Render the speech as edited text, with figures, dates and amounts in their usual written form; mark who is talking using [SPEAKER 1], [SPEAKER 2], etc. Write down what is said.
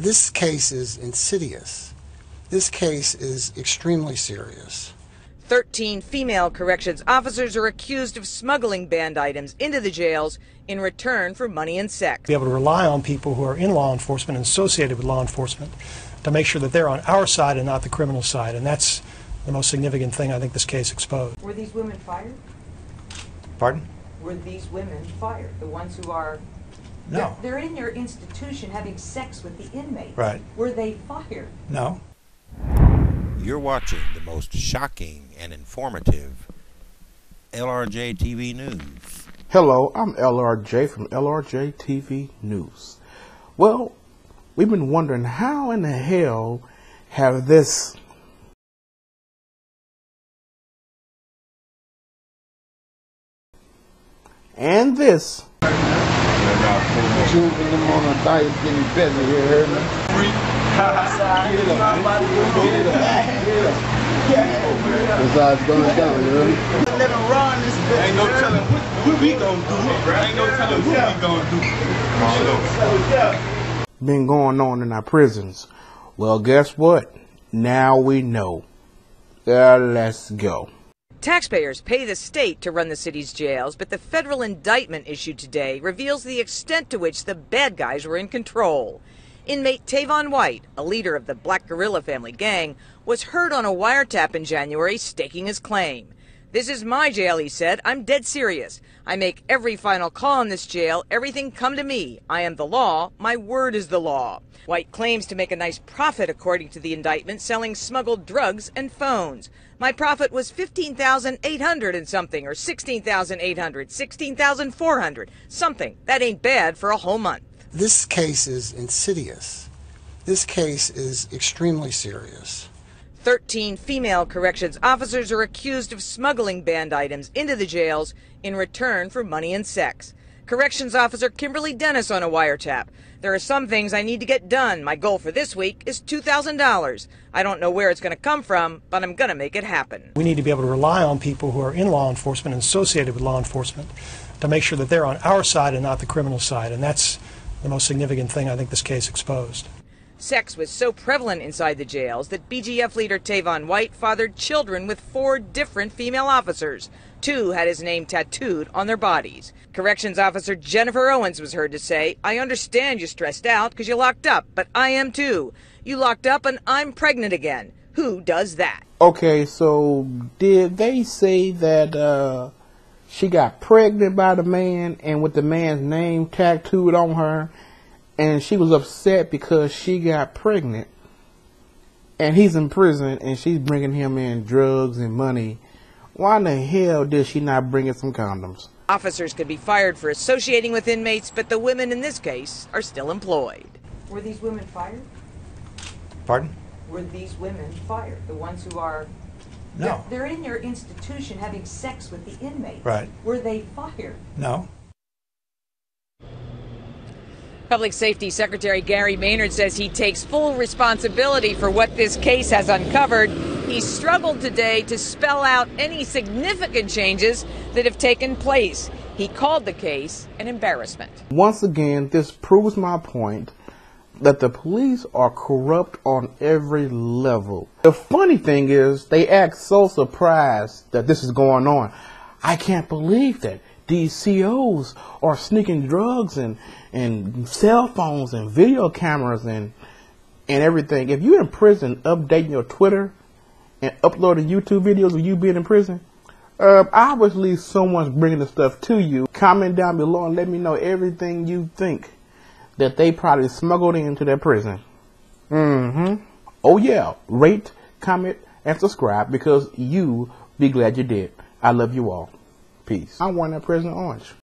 [SPEAKER 1] This case is insidious. This case is extremely serious.
[SPEAKER 2] 13 female corrections officers are accused of smuggling banned items into the jails in return for money and sex.
[SPEAKER 3] Be able to rely on people who are in law enforcement and associated with law enforcement to make sure that they're on our side and not the criminal side, and that's the most significant thing I think this case exposed.
[SPEAKER 2] Were these women fired?
[SPEAKER 4] Pardon?
[SPEAKER 2] Were these women fired? The ones who are...
[SPEAKER 4] No.
[SPEAKER 2] They're in your institution having sex with the inmates.
[SPEAKER 4] Right.
[SPEAKER 2] Were they fired?
[SPEAKER 4] No.
[SPEAKER 5] You're watching the most shocking and informative LRJ TV News.
[SPEAKER 6] Hello, I'm LRJ from LRJ TV News. Well, we've been wondering how in the hell have this and this
[SPEAKER 7] Choosing them on a diet, getting better, you heard me? That's how it's going down, you heard me?
[SPEAKER 8] Let them run this bitch. Ain't no telling what we gonna do. Ain't no telling what we gonna do.
[SPEAKER 6] been going on in our prisons. Well, guess what? Now we know. Let's go.
[SPEAKER 2] Taxpayers pay the state to run the city's jails, but the federal indictment issued today reveals the extent to which the bad guys were in control. Inmate Tavon White, a leader of the Black Guerilla Family gang, was heard on a wiretap in January staking his claim. "This is my jail," he said. "I'm dead serious. I make every final call in this jail. Everything come to me. I am the law. My word is the law." White claims to make a nice profit, according to the indictment, selling smuggled drugs and phones. "My profit was $15,800 and something, or $16,800, $16,400, something. That ain't bad for a whole month."
[SPEAKER 1] This case is insidious. This case is extremely serious.
[SPEAKER 2] 13 female corrections officers are accused of smuggling banned items into the jails in return for money and sex. Corrections officer Kimberly Dennis on a wiretap. "There are some things I need to get done. My goal for this week is $2,000. I don't know where it's going to come from, but I'm going to make it happen."
[SPEAKER 3] We need to be able to rely on people who are in law enforcement and associated with law enforcement to make sure that they're on our side and not the criminal side, and that's the most significant thing I think this case exposed.
[SPEAKER 2] Sex was so prevalent inside the jails that BGF leader Tavon White fathered children with 4 different female officers. 2 had his name tattooed on their bodies. Corrections officer Jennifer Owens was heard to say, "I understand you're stressed out because you're locked up, but I am too. You locked up and I'm pregnant again. Who does that?"
[SPEAKER 6] Okay, so did they say that she got pregnant by the man and with the man's name tattooed on her, and she was upset because she got pregnant and he's in prison and she's bringing him in drugs and money? Why in the hell did she not bring in some condoms?
[SPEAKER 2] Officers could be fired for associating with inmates, but the women in this case are still employed. Were these women fired?
[SPEAKER 4] Pardon?
[SPEAKER 2] Were these women fired? The ones who are...
[SPEAKER 4] No.
[SPEAKER 2] They're in your institution having sex with the inmates.
[SPEAKER 4] Right.
[SPEAKER 2] Were they fired?
[SPEAKER 4] No.
[SPEAKER 2] Public Safety Secretary Gary Maynard says he takes full responsibility for what this case has uncovered. He struggled today to spell out any significant changes that have taken place. He called the case an embarrassment.
[SPEAKER 6] Once again, this proves my point that the police are corrupt on every level. The funny thing is, they act so surprised that this is going on. I can't believe that these COs are sneaking drugs and cell phones and video cameras and everything. If you're in prison updating your Twitter and uploading YouTube videos of you being in prison, obviously someone's bringing the stuff to you. Comment down below and let me know everything you think that they probably smuggled into their prison. Oh yeah, rate, comment, and subscribe because you be glad you did. I love you all. Peace. I'm wearing that President Orange.